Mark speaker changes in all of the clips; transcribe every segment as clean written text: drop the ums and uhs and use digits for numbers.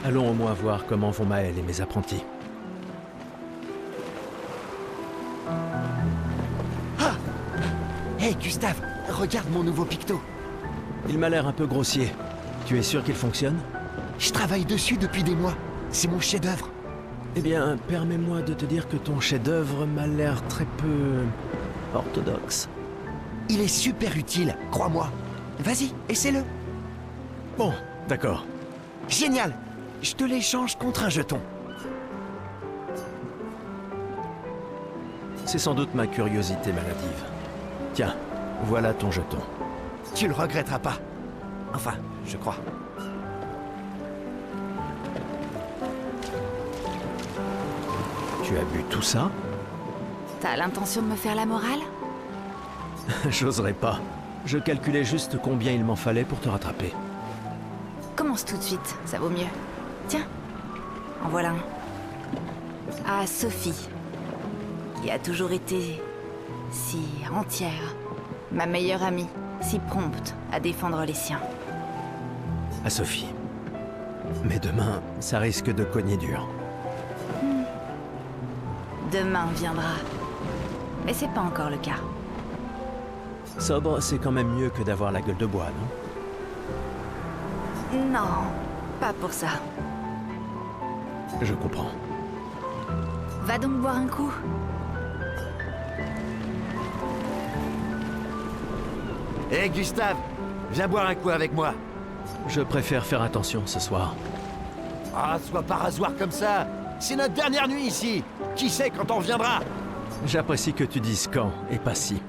Speaker 1: Allons au moins voir comment vont Maël et mes apprentis.
Speaker 2: Ah! Hey Gustave, regarde mon nouveau picto.
Speaker 1: Il m'a l'air un peu grossier. Tu es sûr qu'il fonctionne?
Speaker 2: Je travaille dessus depuis des mois. C'est mon chef-d'œuvre.
Speaker 1: Eh bien, permets-moi de te dire que ton chef-d'œuvre m'a l'air très peu... orthodoxe.
Speaker 2: Il est super utile, crois-moi. Vas-y, essaie-le.
Speaker 1: Bon, d'accord.
Speaker 2: Génial! Je te l'échange contre un jeton.
Speaker 1: C'est sans doute ma curiosité maladive. Tiens, voilà ton jeton.
Speaker 2: Tu le regretteras pas. Enfin, je crois.
Speaker 1: Tu as bu tout ça?
Speaker 3: T'as l'intention de me faire la morale?
Speaker 1: J'oserais pas. Je calculais juste combien il m'en fallait pour te rattraper.
Speaker 3: Commence tout de suite, ça vaut mieux. Tiens, en voilà un. À Sophie, qui a toujours été si entière. Ma meilleure amie, si prompte à défendre les siens.
Speaker 1: À Sophie. Mais demain, ça risque de cogner dur.
Speaker 3: Demain viendra. Mais c'est pas encore le cas.
Speaker 1: Sobre, c'est quand même mieux que d'avoir la gueule de bois, non?
Speaker 3: Non, pas pour ça.
Speaker 1: Je comprends.
Speaker 3: Va donc boire un coup.
Speaker 2: Hé Gustave, viens boire un coup avec moi.
Speaker 1: Je préfère faire attention ce soir.
Speaker 2: Ah, sois pas rasoir comme ça. C'est notre dernière nuit ici. Qui sait quand on reviendra?
Speaker 1: J'apprécie que tu dises quand et pas si.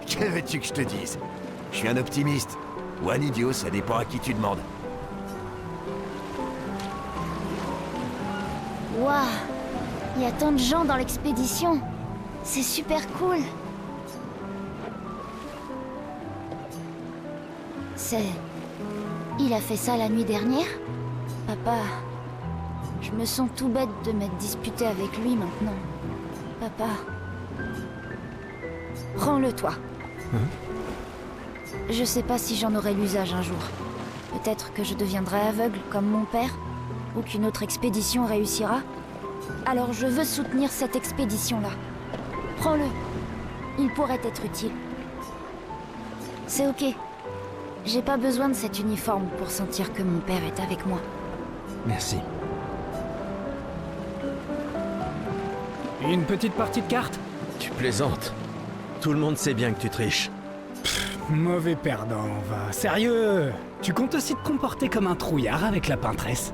Speaker 2: Que veux-tu que je te dise? Je suis un optimiste. Ou un idiot, ça dépend à qui tu demandes.
Speaker 4: Waouh! Il y a tant de gens dans l'expédition. C'est super cool. C'est... Il a fait ça la nuit dernière? Papa... Je me sens tout bête de m'être disputé avec lui maintenant. Papa... Prends-le toi. Je sais pas si j'en aurai l'usage un jour. Peut-être que je deviendrai aveugle comme mon père, ou qu'une autre expédition réussira. Alors je veux soutenir cette expédition-là. Prends-le. Il pourrait être utile. C'est ok. J'ai pas besoin de cet uniforme pour sentir que mon père est avec moi.
Speaker 1: Merci.
Speaker 5: Une petite partie de cartes?
Speaker 1: Tu plaisantes. Tout le monde sait bien que tu triches.
Speaker 5: Mauvais perdant, va. Sérieux? Tu comptes aussi te comporter comme un trouillard avec la peintresse?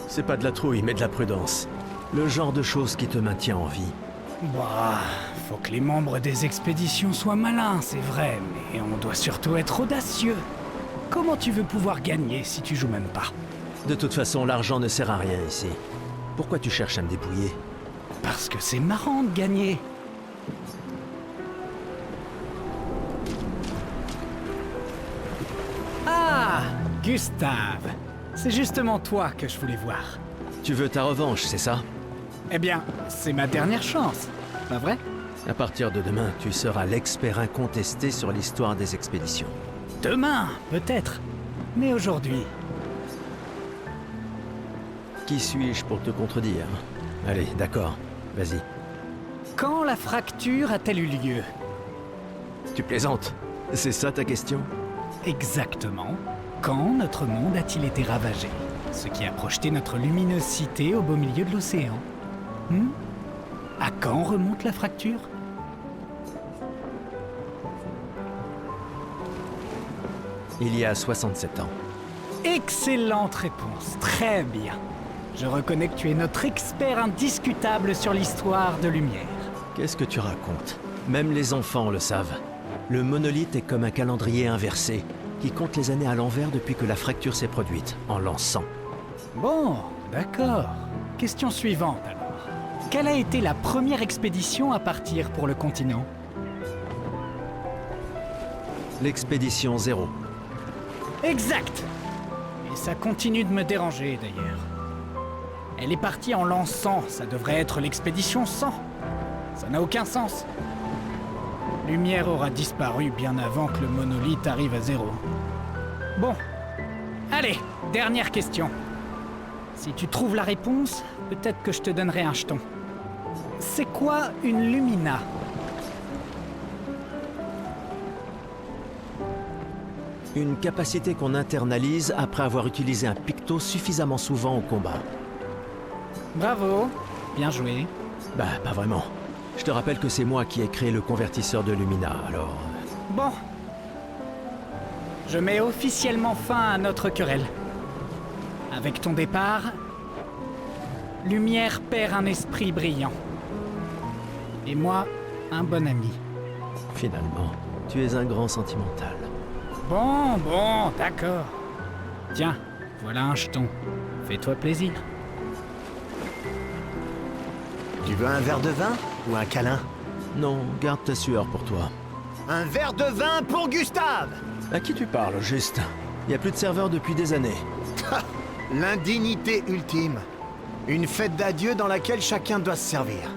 Speaker 1: C'est pas de la trouille, mais de la prudence. Le genre de choses qui te maintient en vie.
Speaker 5: Bah, faut que les membres des expéditions soient malins, c'est vrai, mais on doit surtout être audacieux. Comment tu veux pouvoir gagner si tu joues même pas?
Speaker 1: De toute façon, l'argent ne sert à rien ici. Pourquoi tu cherches à me dépouiller?
Speaker 5: Parce que c'est marrant de gagner. Ah, Gustave. C'est justement toi que je voulais voir.
Speaker 1: Tu veux ta revanche, c'est ça?
Speaker 5: Eh bien, c'est ma dernière chance, pas vrai?
Speaker 1: À partir de demain, tu seras l'expert incontesté sur l'histoire des expéditions.
Speaker 5: Demain, peut-être. Mais aujourd'hui...
Speaker 1: Qui suis-je pour te contredire? Allez, d'accord. Vas-y.
Speaker 5: Quand la fracture a-t-elle eu lieu?
Speaker 1: Tu plaisantes? C'est ça ta question?
Speaker 5: Exactement. Quand notre monde a-t-il été ravagé? Ce qui a projeté notre luminosité au beau milieu de l'océan. À quand remonte la fracture?
Speaker 1: Il y a 67 ans.
Speaker 5: Excellente réponse, très bien. Je reconnais que tu es notre expert indiscutable sur l'histoire de Lumière.
Speaker 1: Qu'est-ce que tu racontes? Même les enfants le savent. Le monolithe est comme un calendrier inversé, qui compte les années à l'envers depuis que la fracture s'est produite, en l'an 100.
Speaker 5: Bon, d'accord. Question suivante alors. Quelle a été la première expédition à partir pour le continent?
Speaker 1: L'expédition 0.
Speaker 5: Exact! Et ça continue de me déranger d'ailleurs. Elle est partie en l'an 100, ça devrait être l'expédition 100. Ça n'a aucun sens. Lumière aura disparu bien avant que le monolithe arrive à 0. Bon. Allez, dernière question. Si tu trouves la réponse, peut-être que je te donnerai un jeton. C'est quoi une Lumina?
Speaker 1: Une capacité qu'on internalise après avoir utilisé un picto suffisamment souvent au combat.
Speaker 5: Bravo, bien joué.
Speaker 1: Bah, pas vraiment. Je te rappelle que c'est moi qui ai créé le convertisseur de Lumina, alors...
Speaker 5: Bon. Je mets officiellement fin à notre querelle. Avec ton départ, Lumière perd un esprit brillant. Et moi, un bon ami.
Speaker 1: Finalement, tu es un grand sentimental.
Speaker 5: Bon, d'accord. Tiens, voilà un jeton. Fais-toi plaisir.
Speaker 2: Tu veux un verre de vin ou un câlin?
Speaker 1: Non, garde ta sueur pour toi.
Speaker 2: Un verre de vin pour Gustave!
Speaker 1: À qui tu parles, juste? Il y a plus de serveurs depuis des années.
Speaker 2: L'indignité ultime. Une fête d'adieu dans laquelle chacun doit se servir.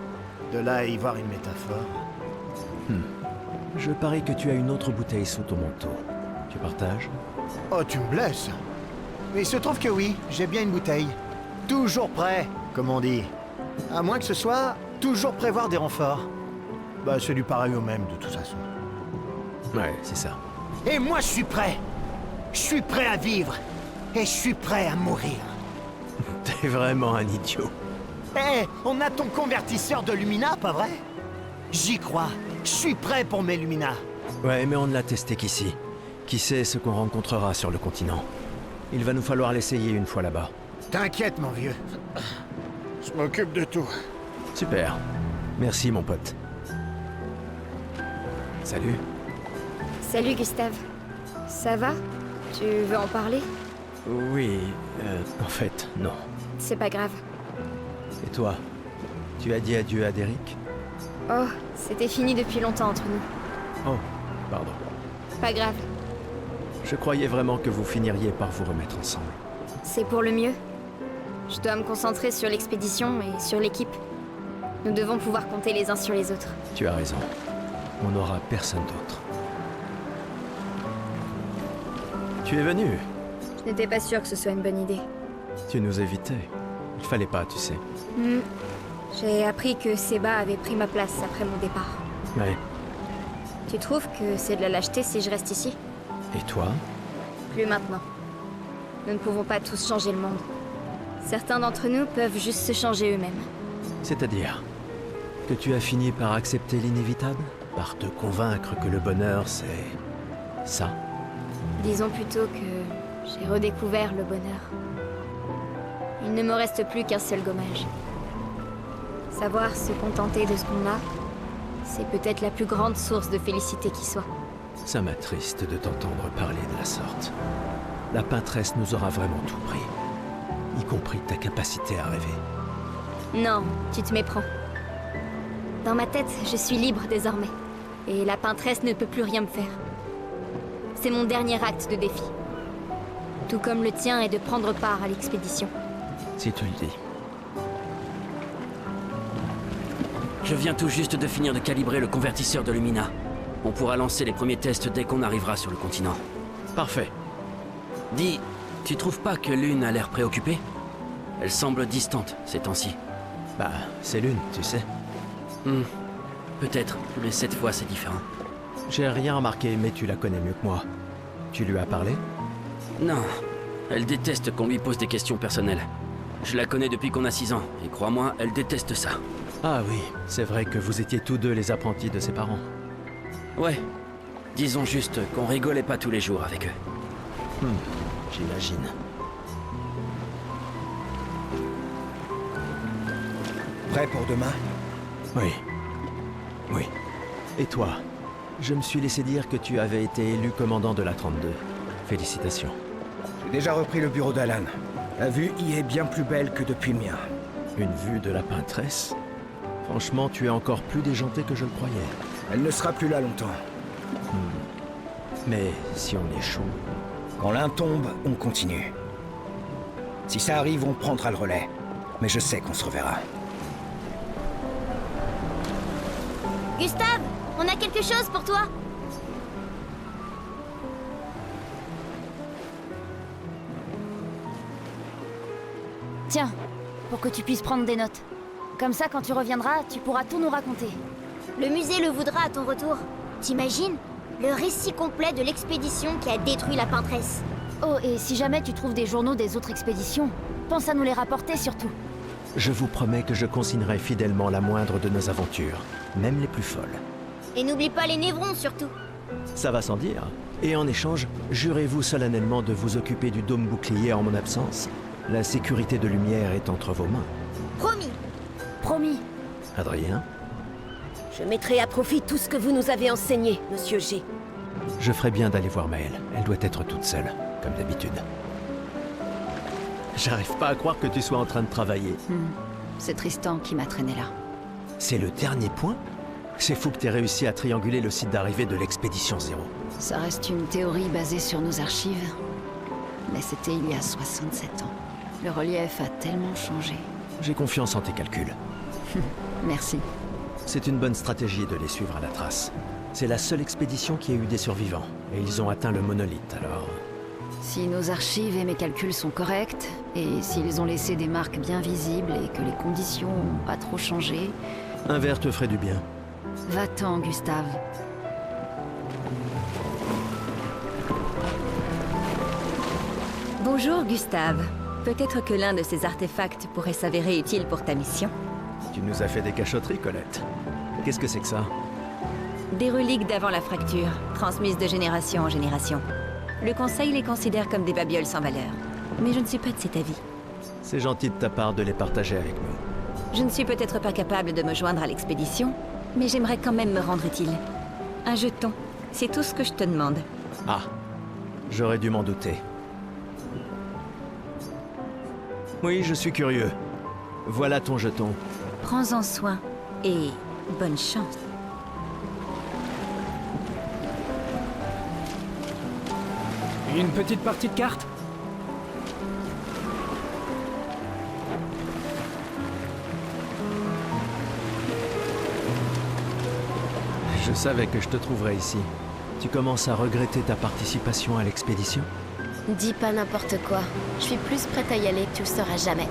Speaker 2: De là à y voir une métaphore.
Speaker 1: Je parie que tu as une autre bouteille sous ton manteau. Tu partages?
Speaker 2: Oh, tu me blesses. Mais il se trouve que oui, j'ai bien une bouteille. Toujours prêt, comme on dit. À moins que ce soit toujours prévoir des renforts. Bah, c'est du pareil au même, de toute façon.
Speaker 1: Ouais, c'est ça.
Speaker 2: Et moi, je suis prêt. Je suis prêt à vivre. Et je suis prêt à mourir.
Speaker 1: T'es vraiment un idiot.
Speaker 2: Eh, on a ton convertisseur de Lumina, pas vrai? J'y crois. Je suis prêt pour mes Lumina.
Speaker 1: Ouais, mais on ne l'a testé qu'ici. Qui sait ce qu'on rencontrera sur le continent? Il va nous falloir l'essayer une fois là-bas.
Speaker 2: T'inquiète, mon vieux. Je m'occupe de tout.
Speaker 1: Super. Merci, mon pote. Salut.
Speaker 4: Salut Gustave. Ça va? Tu veux en parler?
Speaker 1: Oui, en fait, non.
Speaker 4: C'est pas grave.
Speaker 1: Et toi? Tu as dit adieu à Derek?
Speaker 4: Oh, c'était fini depuis longtemps entre nous.
Speaker 1: Oh, pardon.
Speaker 4: Pas grave.
Speaker 1: Je croyais vraiment que vous finiriez par vous remettre ensemble.
Speaker 4: C'est pour le mieux. Je dois me concentrer sur l'expédition et sur l'équipe. Nous devons pouvoir compter les uns sur les autres.
Speaker 1: Tu as raison. On n'aura personne d'autre. Tu es venu.
Speaker 4: Je n'étais pas sûre que ce soit une bonne idée.
Speaker 1: Tu nous évitais. Il fallait pas, tu sais.
Speaker 4: J'ai appris que Seba avait pris ma place après mon départ.
Speaker 1: Ouais.
Speaker 4: Tu trouves que c'est de la lâcheté si je reste ici?
Speaker 1: Et toi?
Speaker 4: Plus maintenant. Nous ne pouvons pas tous changer le monde. Certains d'entre nous peuvent juste se changer eux-mêmes.
Speaker 1: C'est-à-dire que tu as fini par accepter l'inévitable? Par te convaincre que le bonheur, c'est... ça?
Speaker 4: Disons plutôt que j'ai redécouvert le bonheur. Il ne me reste plus qu'un seul gommage. Savoir se contenter de ce qu'on a, c'est peut-être la plus grande source de félicité qui soit.
Speaker 1: Ça m'attriste de t'entendre parler de la sorte. La peintresse nous aura vraiment tout pris. Y compris ta capacité à rêver.
Speaker 4: Non, tu te méprends. Dans ma tête, je suis libre désormais. Et la peintresse ne peut plus rien me faire. C'est mon dernier acte de défi. Tout comme le tien est de prendre part à l'expédition.
Speaker 1: Si tu le dis.
Speaker 6: Je viens tout juste de finir de calibrer le convertisseur de Lumina. On pourra lancer les premiers tests dès qu'on arrivera sur le continent.
Speaker 1: Parfait.
Speaker 6: Dis, tu trouves pas que Lune a l'air préoccupée? Elle semble distante ces temps-ci.
Speaker 1: Bah, c'est l'une, tu sais.
Speaker 6: Peut-être, mais cette fois c'est différent.
Speaker 1: J'ai rien remarqué, mais tu la connais mieux que moi. Tu lui as parlé?
Speaker 6: Non, elle déteste qu'on lui pose des questions personnelles. Je la connais depuis qu'on a 6 ans, et crois-moi, elle déteste ça.
Speaker 1: Ah oui, c'est vrai que vous étiez tous deux les apprentis de ses parents.
Speaker 6: Ouais, disons juste qu'on rigolait pas tous les jours avec eux.
Speaker 1: J'imagine.
Speaker 2: Prêt pour demain?
Speaker 1: Oui. Oui. Et toi? Je me suis laissé dire que tu avais été élu commandant de la 32. Félicitations.
Speaker 7: J'ai déjà repris le bureau d'Alan. La vue y est bien plus belle que depuis le mien.
Speaker 1: Une vue de la peintresse? Franchement, tu es encore plus déjanté que je le croyais.
Speaker 7: Elle ne sera plus là longtemps.
Speaker 1: Mais si on est chaud...
Speaker 7: Quand l'un tombe, on continue. Si ça arrive, on prendra le relais. Mais je sais qu'on se reverra.
Speaker 4: Gustave, on a quelque chose pour toi. Tiens, pour que tu puisses prendre des notes. Comme ça, quand tu reviendras, tu pourras tout nous raconter.
Speaker 8: Le musée le voudra à ton retour. T'imagines? Le récit complet de l'expédition qui a détruit la peintresse.
Speaker 4: Oh, et si jamais tu trouves des journaux des autres expéditions, pense à nous les rapporter surtout.
Speaker 1: Je vous promets que je consignerai fidèlement la moindre de nos aventures, même les plus folles.
Speaker 8: Et n'oublie pas les névrons surtout.
Speaker 1: Ça va sans dire. Et en échange, jurez-vous solennellement de vous occuper du dôme bouclier en mon absence? La sécurité de Lumière est entre vos mains.
Speaker 8: Promis.
Speaker 4: Promis.
Speaker 1: Adrien,
Speaker 9: Je mettrai à profit tout ce que vous nous avez enseigné, Monsieur G.
Speaker 1: je ferais bien d'aller voir Maëlle. Elle doit être toute seule, comme d'habitude. J'arrive pas à croire que tu sois en train de travailler.
Speaker 3: C'est Tristan qui m'a traîné là.
Speaker 1: C'est le dernier point? C'est fou que t'aies réussi à trianguler le site d'arrivée de l'expédition 0.
Speaker 3: Ça reste une théorie basée sur nos archives. Mais c'était il y a 67 ans. Le relief a tellement changé.
Speaker 1: J'ai confiance en tes calculs.
Speaker 3: Merci.
Speaker 1: C'est une bonne stratégie de les suivre à la trace. C'est la seule expédition qui a eu des survivants. Et ils ont atteint le monolithe, alors...
Speaker 3: Si nos archives et mes calculs sont corrects, et s'ils ont laissé des marques bien visibles et que les conditions n'ont pas trop changé...
Speaker 1: Un verre te ferait du bien.
Speaker 3: Va-t'en, Gustave.
Speaker 9: Bonjour, Gustave. Peut-être que l'un de ces artefacts pourrait s'avérer utile pour ta mission.
Speaker 1: Tu nous as fait des cachotteries, Colette. Qu'est-ce que c'est que ça?
Speaker 9: Des reliques d'avant la fracture, transmises de génération en génération. Le Conseil les considère comme des babioles sans valeur. Mais je ne suis pas de cet avis.
Speaker 1: C'est gentil de ta part de les partager avec nous.
Speaker 9: Je ne suis peut-être pas capable de me joindre à l'expédition, mais j'aimerais quand même me rendre utile. Un jeton, c'est tout ce que je te demande.
Speaker 1: Ah, j'aurais dû m'en douter. Oui, je suis curieux. Voilà ton jeton.
Speaker 9: Prends-en soin et bonne chance.
Speaker 5: Une petite partie de cartes?
Speaker 1: Je savais que je te trouverais ici. Tu commences à regretter ta participation à l'expédition?
Speaker 8: Dis pas n'importe quoi. Je suis plus prête à y aller que tu le seras jamais.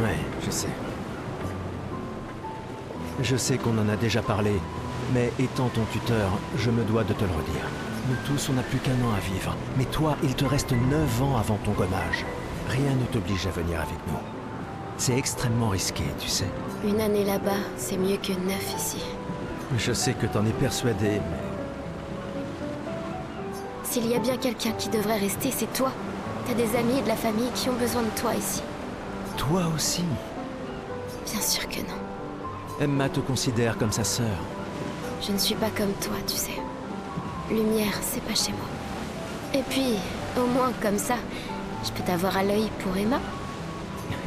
Speaker 1: Ouais, je sais. Je sais qu'on en a déjà parlé, mais étant ton tuteur, je me dois de te le redire. Nous tous, on n'a plus qu'un an à vivre. Mais toi, il te reste 9 ans avant ton gommage. Rien ne t'oblige à venir avec nous. C'est extrêmement risqué, tu sais.
Speaker 8: Une année là-bas, c'est mieux que 9 ici.
Speaker 1: Je sais que t'en es persuadé, mais...
Speaker 8: S'il y a bien quelqu'un qui devrait rester, c'est toi. T'as des amis et de la famille qui ont besoin de toi ici.
Speaker 1: Toi aussi.
Speaker 8: Bien sûr que non.
Speaker 1: Emma te considère comme sa sœur.
Speaker 8: Je ne suis pas comme toi, tu sais. Lumière, c'est pas chez moi. Et puis, au moins comme ça, je peux t'avoir à l'œil pour Emma.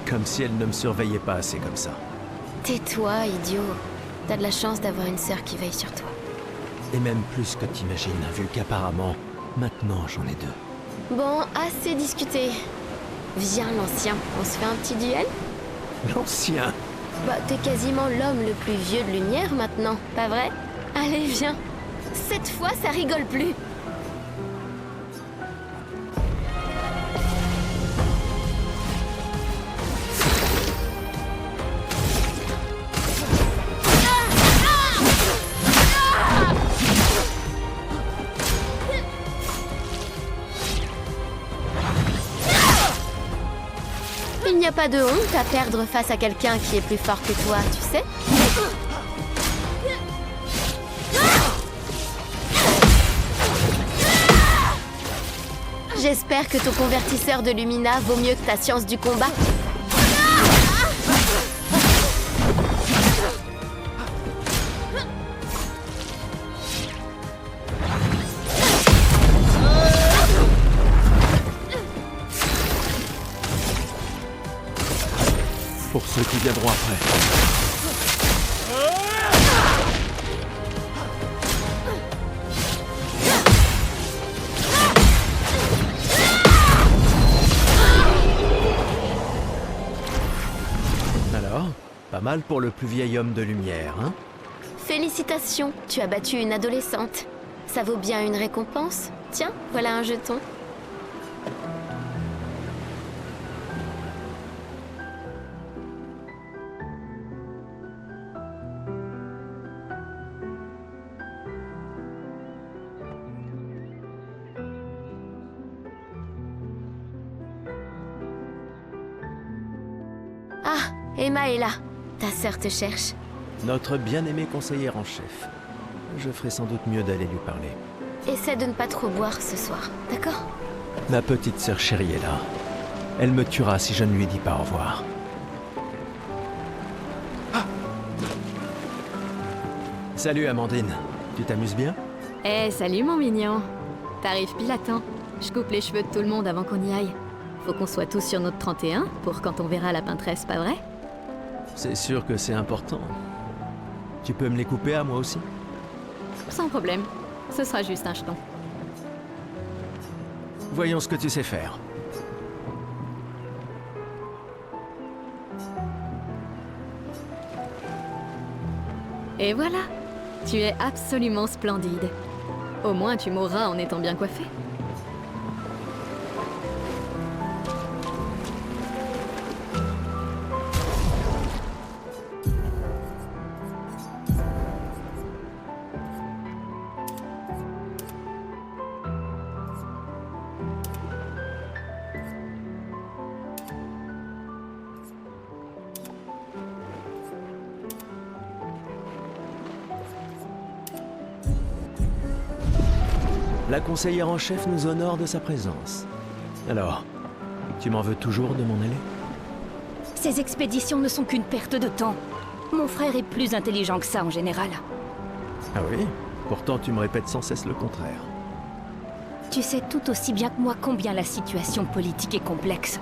Speaker 1: Comme si elle ne me surveillait pas assez comme ça.
Speaker 8: Tais-toi, idiot. T'as de la chance d'avoir une sœur qui veille sur toi.
Speaker 1: Et même plus que t'imagines, vu qu'apparemment, maintenant j'en ai 2.
Speaker 8: Bon, assez discuté. Viens, l'ancien, on se fait un petit duel?
Speaker 1: L'ancien!
Speaker 8: Bah, t'es quasiment l'homme le plus vieux de Lumière maintenant, pas vrai? Allez, viens. Cette fois, ça rigole plus. Il n'y a pas de honte à perdre face à quelqu'un qui est plus fort que toi, tu sais? J'espère que ton convertisseur de Lumina vaut mieux que ta science du combat.
Speaker 1: Pour ceux qui viendront après. Alors, pas mal pour le plus vieil homme de lumière, hein?
Speaker 8: Félicitations, tu as battu une adolescente. Ça vaut bien une récompense? Tiens, voilà un jeton. Emma est là. Ta sœur te cherche.
Speaker 1: Notre bien-aimée conseillère en chef. Je ferai sans doute mieux d'aller lui parler.
Speaker 8: Essaie de ne pas trop boire ce soir, d'accord?
Speaker 1: Ma petite sœur chérie est là. Elle me tuera si je ne lui dis pas au revoir. Ah! Salut Amandine, tu t'amuses bien?
Speaker 10: Eh, salut mon mignon. T'arrives pile à temps. Je coupe les cheveux de tout le monde avant qu'on y aille. Faut qu'on soit tous sur notre 31 pour quand on verra la peintresse, pas vrai?
Speaker 1: C'est sûr que c'est important. Tu peux me les couper à moi aussi?
Speaker 10: Sans problème. Ce sera juste un jeton.
Speaker 1: Voyons ce que tu sais faire.
Speaker 10: Et voilà. Tu es absolument splendide. Au moins tu mourras en étant bien coiffée.
Speaker 1: La conseillère en chef nous honore de sa présence. Alors, tu m'en veux toujours de m'en aller?
Speaker 4: Ces expéditions ne sont qu'une perte de temps. Mon frère est plus intelligent que ça en général.
Speaker 1: Ah oui? Pourtant tu me répètes sans cesse le contraire.
Speaker 4: Tu sais tout aussi bien que moi combien la situation politique est complexe.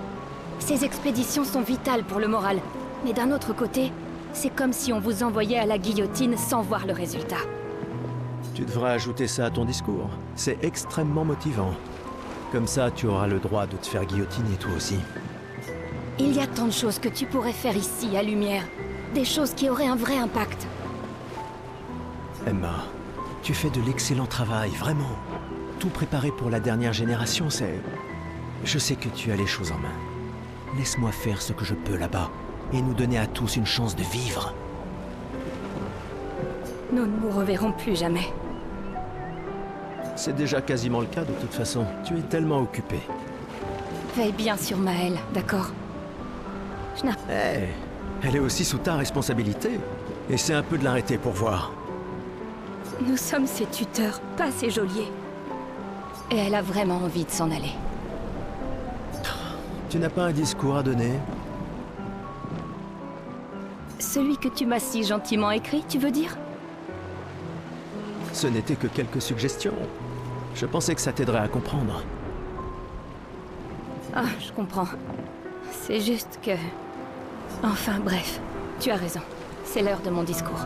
Speaker 4: Ces expéditions sont vitales pour le moral, mais d'un autre côté, c'est comme si on vous envoyait à la guillotine sans voir le résultat.
Speaker 1: Tu devrais ajouter ça à ton discours. C'est extrêmement motivant. Comme ça, tu auras le droit de te faire guillotiner toi aussi.
Speaker 4: Il y a tant de choses que tu pourrais faire ici, à Lumière. Des choses qui auraient un vrai impact.
Speaker 1: Emma, tu fais de l'excellent travail, vraiment. Tout préparé pour la dernière génération, c'est... Je sais que tu as les choses en main. Laisse-moi faire ce que je peux là-bas, et nous donner à tous une chance de vivre.
Speaker 4: Nous ne nous reverrons plus jamais.
Speaker 1: C'est déjà quasiment le cas de toute façon. Tu es tellement occupé.
Speaker 4: Veille bien sur Maëlle, d'accord?
Speaker 1: Eh, elle est aussi sous ta responsabilité. Essaie un peu de l'arrêter pour voir.
Speaker 4: Nous sommes ses tuteurs, pas ses geôliers. Et elle a vraiment envie de s'en aller.
Speaker 1: Tu n'as pas un discours à donner?
Speaker 4: Celui que tu m'as si gentiment écrit, tu veux dire?
Speaker 1: Ce n'était que quelques suggestions. Je pensais que ça t'aiderait à comprendre.
Speaker 4: Ah, je comprends. C'est juste que... Enfin, bref. Tu as raison. C'est l'heure de mon discours.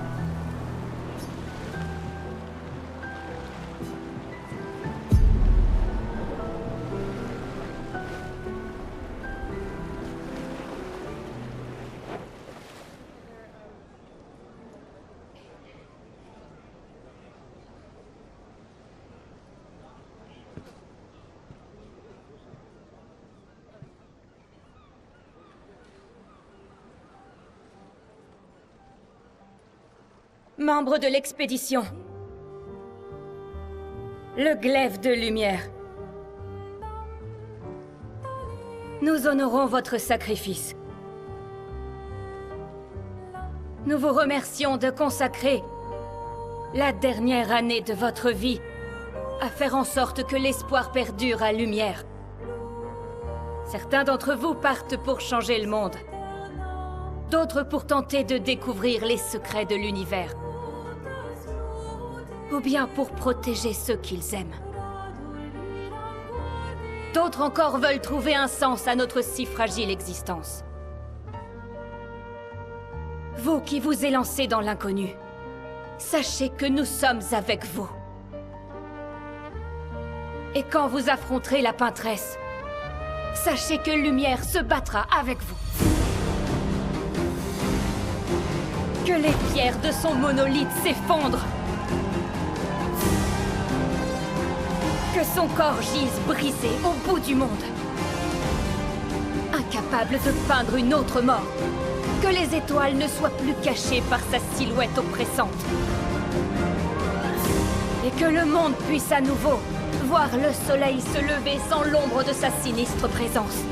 Speaker 4: Membre de l'expédition. Le glaive de lumière. Nous honorons votre sacrifice. Nous vous remercions de consacrer la dernière année de votre vie à faire en sorte que l'espoir perdure à Lumière. Certains d'entre vous partent pour changer le monde. D'autres pour tenter de découvrir les secrets de l'univers. Ou bien pour protéger ceux qu'ils aiment. D'autres encore veulent trouver un sens à notre si fragile existence. Vous qui vous élancez dans l'inconnu, sachez que nous sommes avec vous. Et quand vous affronterez la peintresse, sachez que Lumière se battra avec vous. Que les pierres de son monolithe s'effondrent. Que son corps gise brisé au bout du monde. Incapable de peindre une autre mort. Que les étoiles ne soient plus cachées par sa silhouette oppressante. Et que le monde puisse à nouveau voir le soleil se lever sans l'ombre de sa sinistre présence.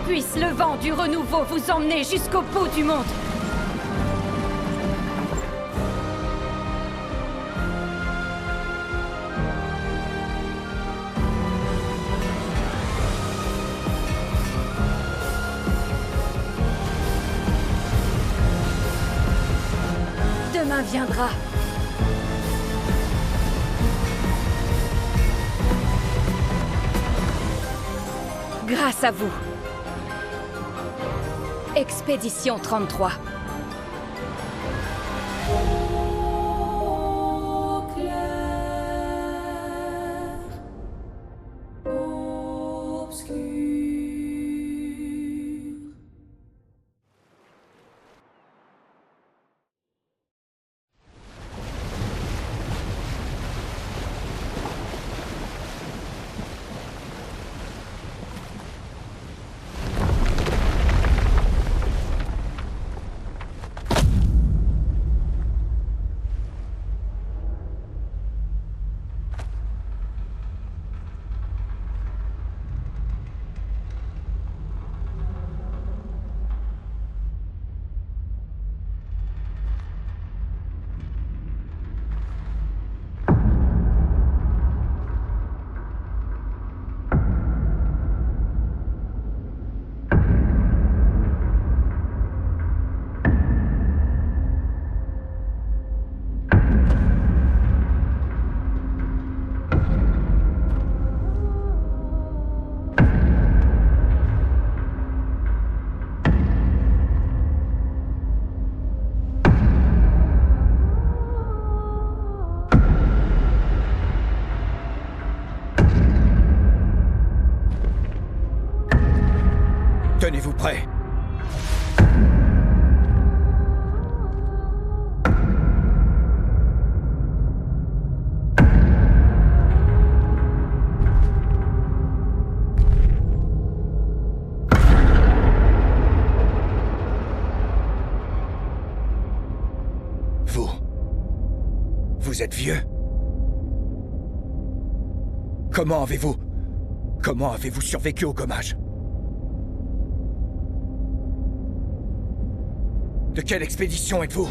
Speaker 11: puisse le vent du renouveau vous emmener jusqu'au bout du monde. Demain viendra. Grâce à vous. Expédition 33.
Speaker 7: Tenez-vous prêts. Vous êtes vieux. Comment avez-vous survécu au gommage? De quelle expédition êtes-vous?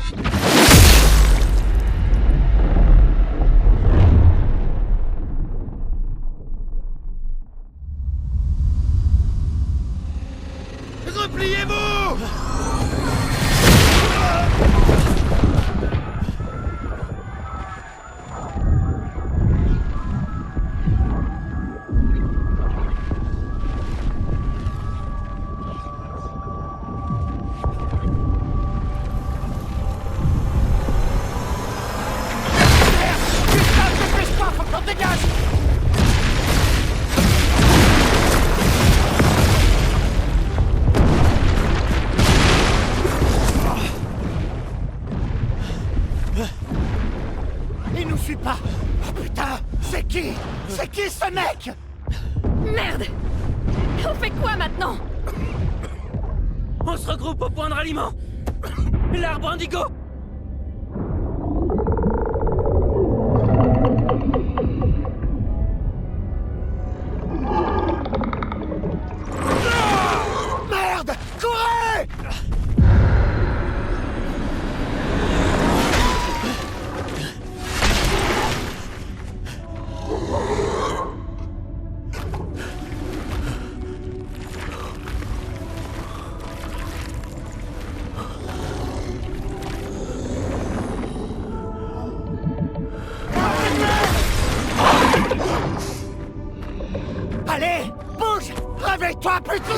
Speaker 2: Repliez-vous! Il nous suit pas! Oh putain! C'est qui? C'est qui ce mec?
Speaker 11: Merde! On fait quoi maintenant?
Speaker 6: On se regroupe au point de ralliement. L'arbre indigo.
Speaker 2: Merde! Courez! Allez! Bouge! Réveille-toi, putain!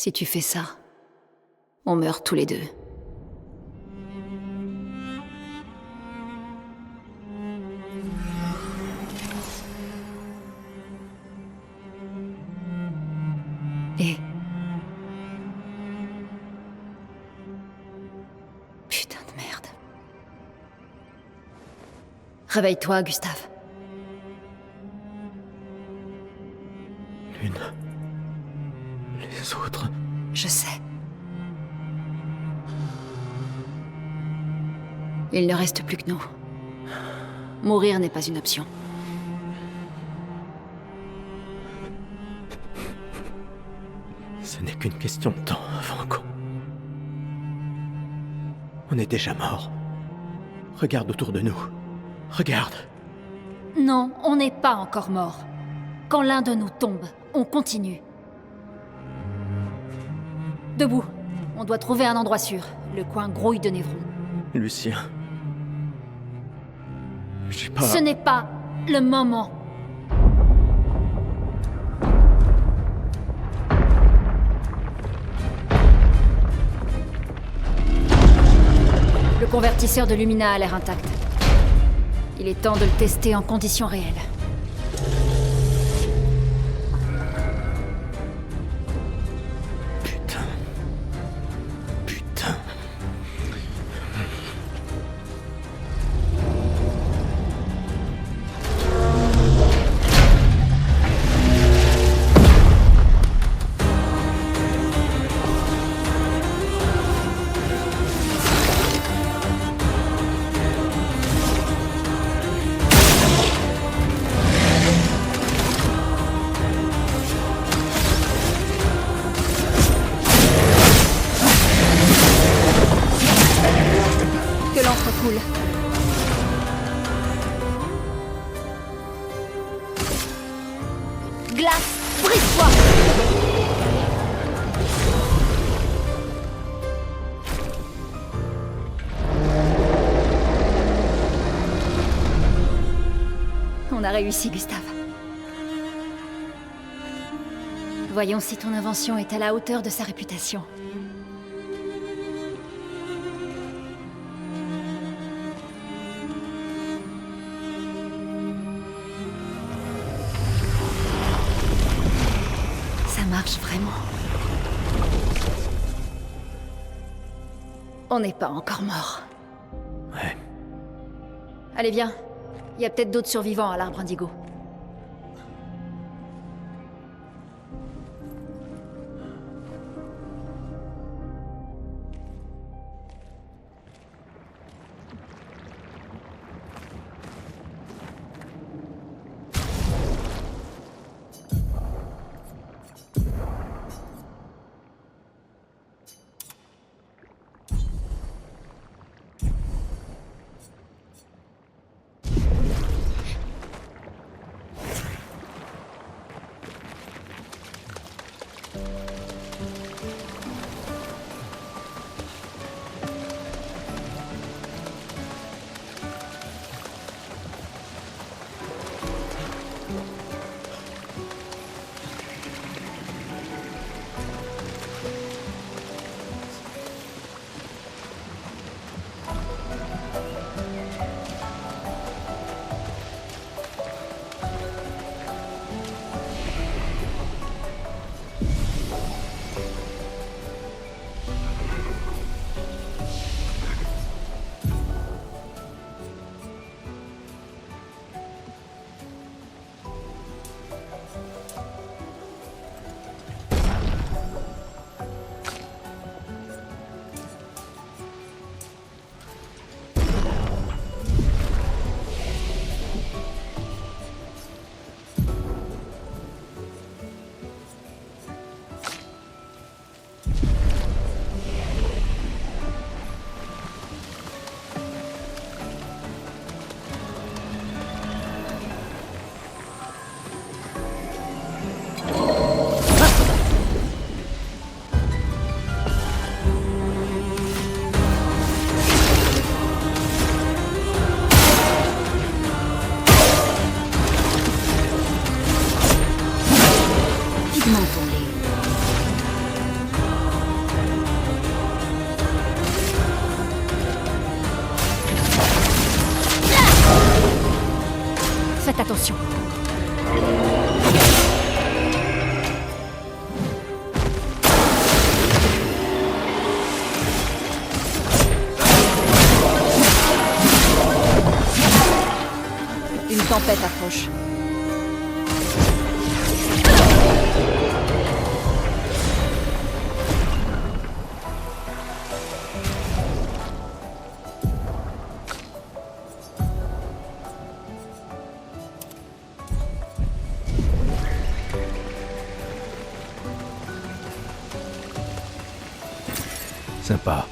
Speaker 9: Si tu fais ça, on meurt tous les deux. Et... Putain de merde. Réveille-toi, Gustave.
Speaker 1: Lune. Les autres.
Speaker 9: Je sais. Il ne reste plus que nous. Mourir n'est pas une option.
Speaker 1: Ce n'est qu'une question de temps avant qu'on... On est déjà mort. Regarde autour de nous. Regarde.
Speaker 4: Non, on n'est pas encore mort. Quand l'un de nous tombe, on continue. Debout. On doit trouver un endroit sûr. Le coin grouille de Névron.
Speaker 1: Lucien. J'ai pas...
Speaker 4: Ce n'est pas le moment. Le convertisseur de Lumina a l'air intact. Il est temps de le tester en conditions réelles.
Speaker 1: Putain. Putain.
Speaker 4: Que l'encre coule. Glace, brise-toi! On a réussi, Gustave. Voyons si ton invention est à la hauteur de sa réputation. Ça marche vraiment. On n'est pas encore mort.
Speaker 1: Ouais.
Speaker 4: Allez, viens. Il y a peut-être d'autres survivants à l'arbre indigo.
Speaker 1: Sympa.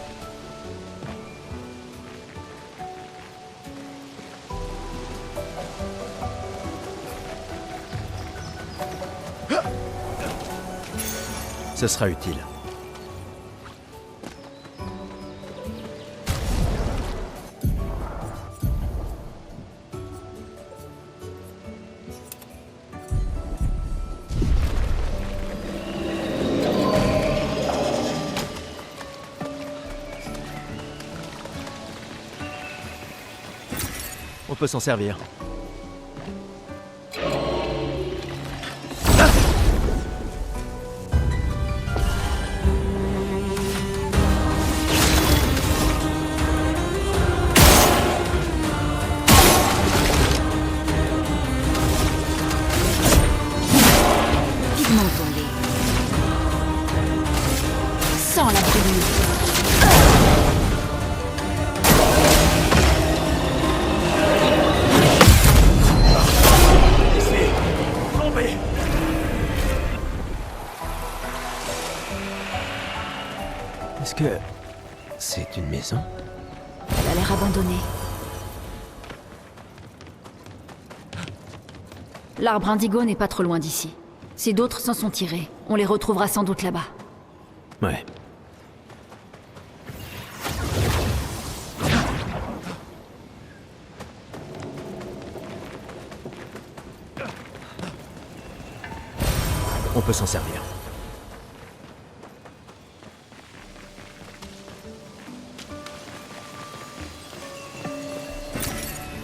Speaker 1: Ce sera utile. On peut s'en servir.
Speaker 3: Vivement tombé. Sans la brûlure.
Speaker 1: Est-ce que c'est une maison?
Speaker 3: Elle a l'air abandonnée. L'arbre indigo n'est pas trop loin d'ici. Si d'autres s'en sont tirés, on les retrouvera sans doute là-bas.
Speaker 1: Ouais. On peut s'en servir.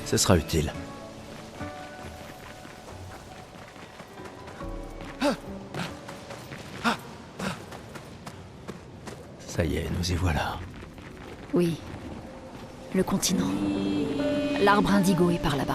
Speaker 1: Ce sera utile. Ça y est, nous y voilà.
Speaker 3: Oui. Le continent. L'arbre indigo est par là-bas.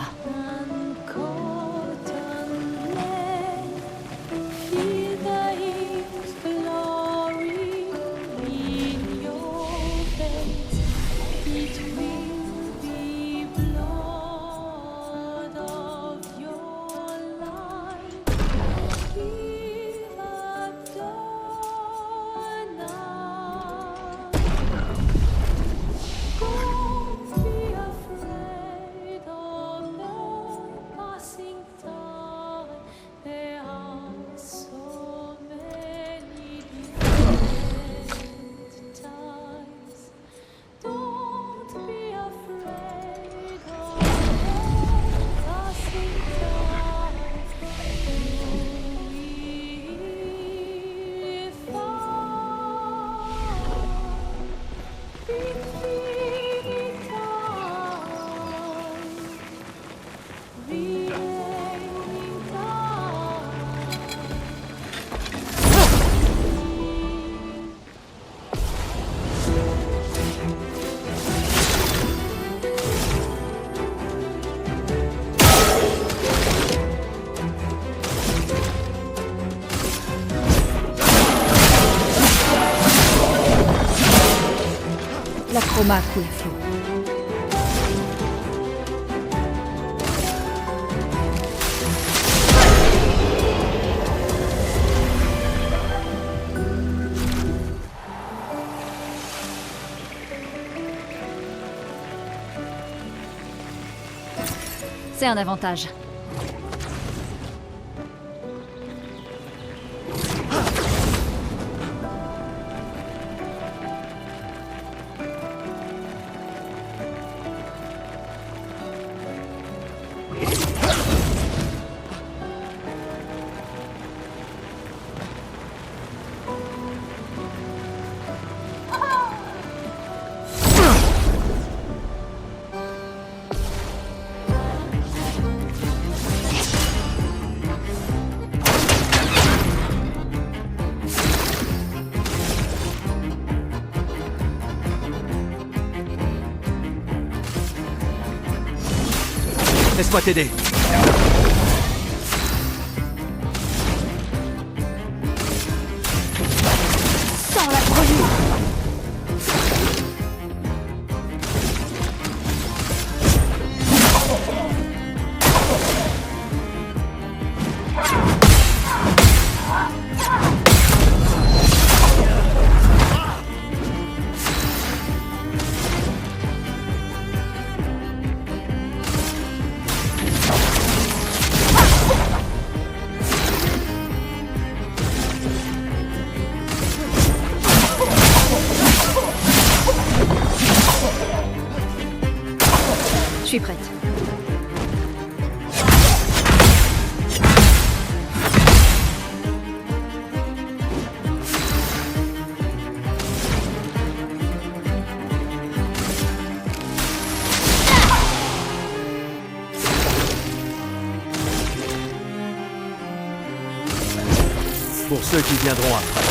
Speaker 3: La chroma coule à flot. C'est un avantage.
Speaker 1: Laisse-moi t'aider.
Speaker 3: Sans la brûlure.
Speaker 10: suis prête.
Speaker 1: Pour ceux qui viendront après.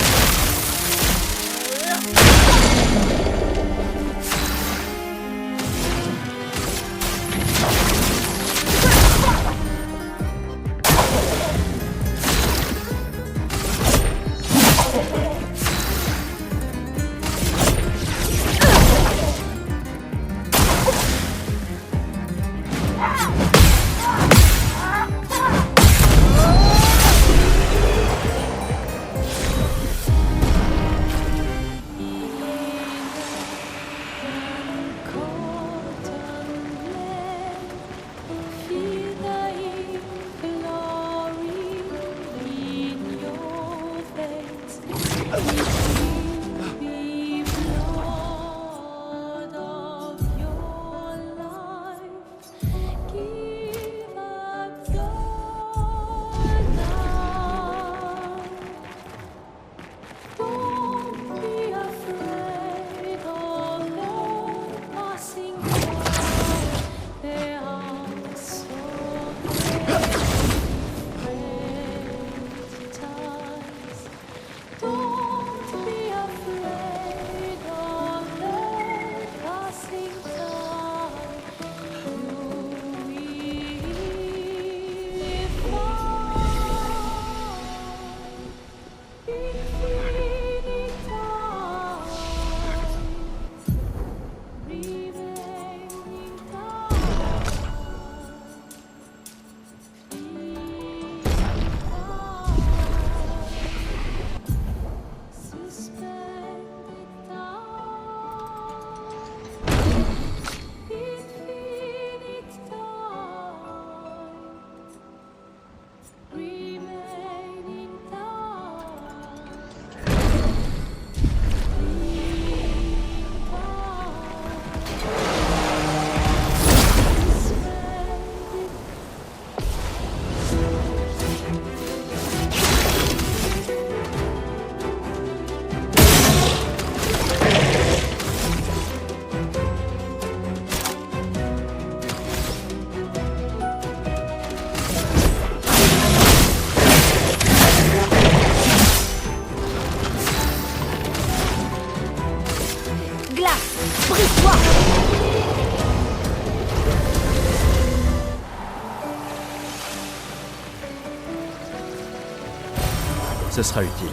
Speaker 1: Ce sera utile.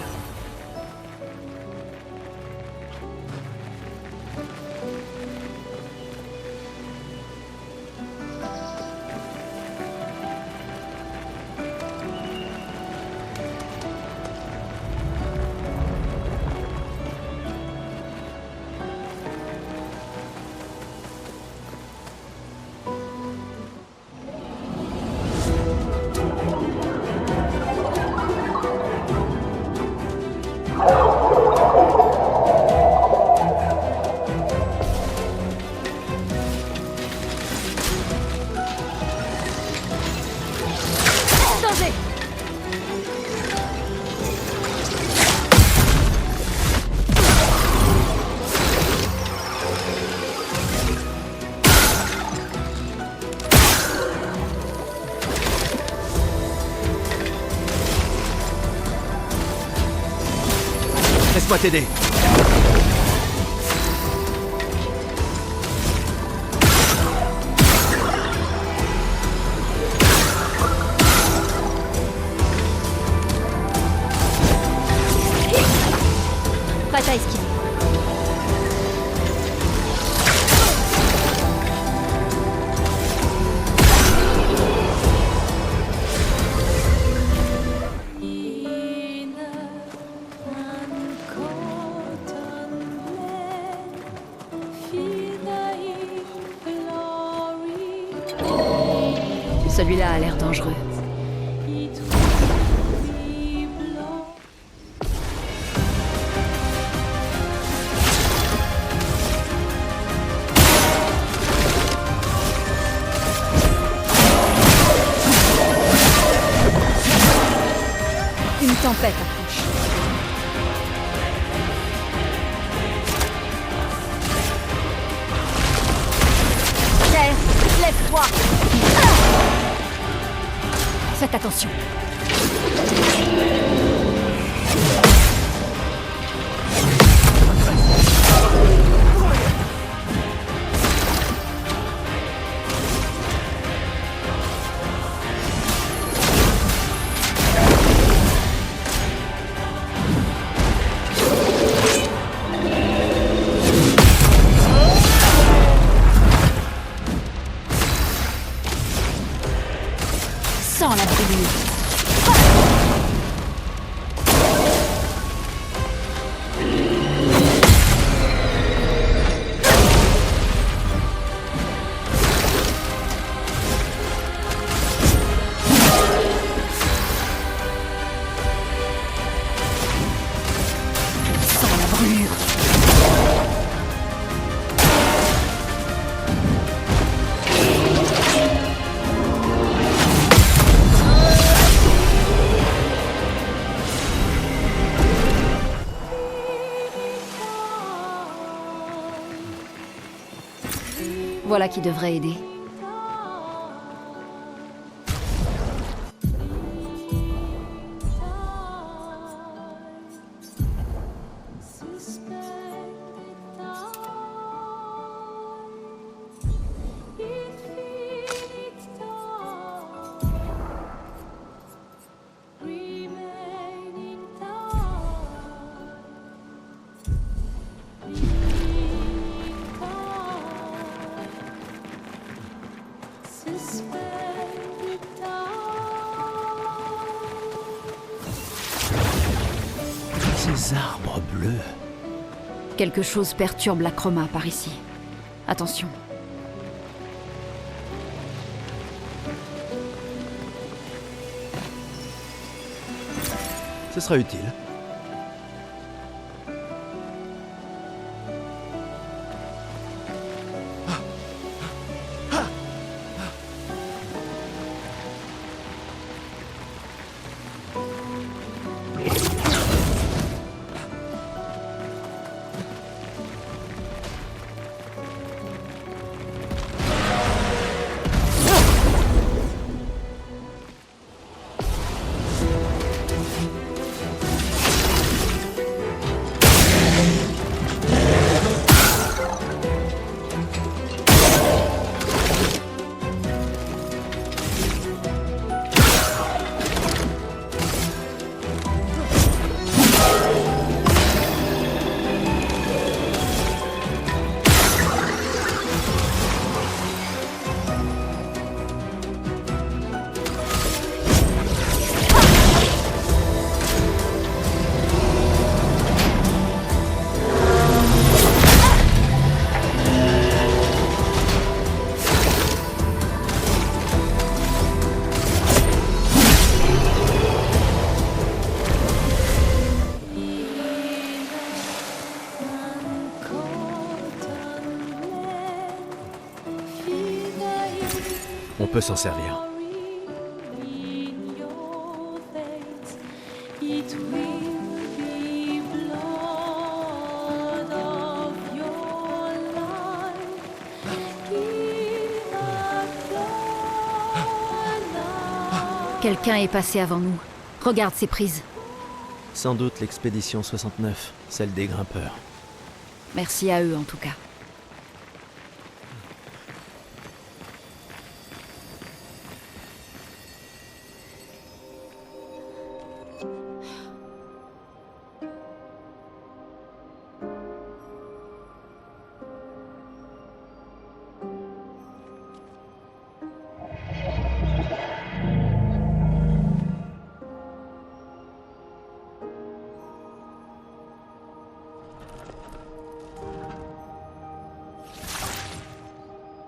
Speaker 1: Laisse-moi t'aider.
Speaker 10: Prête à esquiver. Celui-là a l'air dangereux.
Speaker 4: Une tempête approche. Terre, lève-toi. Faites attention. Sans la brûlure. Sans la brûlure. Voilà qui devrait aider.
Speaker 1: Ces arbres bleus.
Speaker 4: Quelque chose perturbe la chroma par ici. Attention.
Speaker 1: Ce sera utile. On peut s'en servir.
Speaker 4: Quelqu'un est passé avant nous. Regarde ces prises.
Speaker 1: Sans doute l'expédition 69, celle des grimpeurs.
Speaker 4: Merci à eux en tout cas.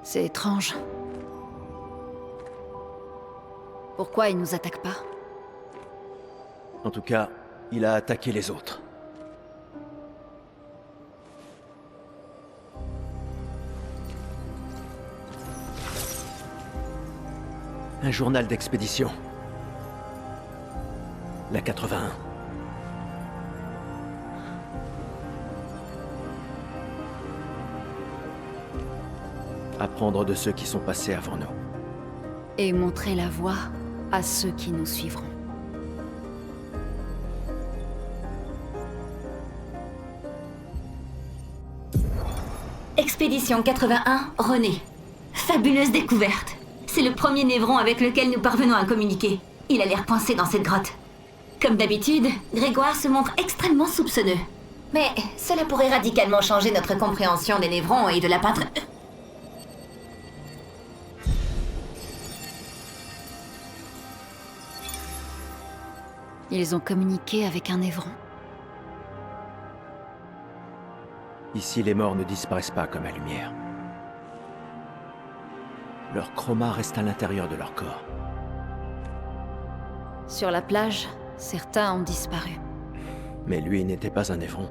Speaker 4: C'est étrange. Pourquoi il nous attaque pas?
Speaker 1: En tout cas, il a attaqué les autres. Un journal d'expédition. La 81. Apprendre de ceux qui sont passés avant nous.
Speaker 9: Et montrer la voie à ceux qui nous suivront.
Speaker 12: Expédition 81, René. Fabuleuse découverte. C'est le premier névron avec lequel nous parvenons à communiquer. Il a l'air coincé dans cette grotte. Comme d'habitude, Grégoire se montre extrêmement soupçonneux. Mais cela pourrait radicalement changer notre compréhension des névrons et de la peintre...
Speaker 9: Ils ont communiqué avec un névron.
Speaker 1: Ici, les morts ne disparaissent pas comme la lumière. Leur chroma reste à l'intérieur de leur corps.
Speaker 9: Sur la plage, certains ont disparu.
Speaker 1: Mais lui n'était pas un névron.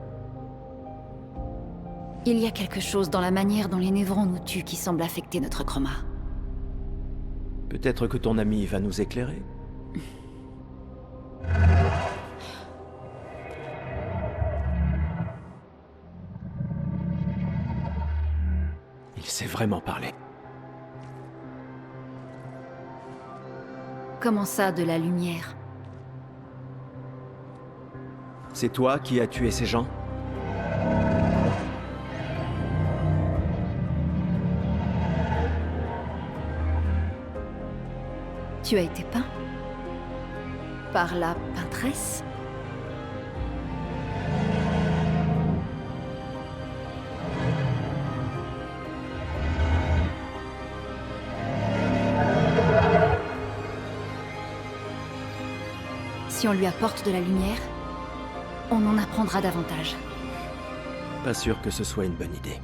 Speaker 9: Il y a quelque chose dans la manière dont les névrons nous tuent qui semble affecter notre chroma.
Speaker 1: Peut-être que ton ami va nous éclairer. Il sait vraiment parler.
Speaker 9: Comment ça, de la lumière?
Speaker 1: C'est toi qui as tué ces gens?
Speaker 9: Tu as été peint? Par la peintresse? Si on lui apporte de la lumière, on en apprendra davantage.
Speaker 1: Pas sûr que ce soit une bonne idée.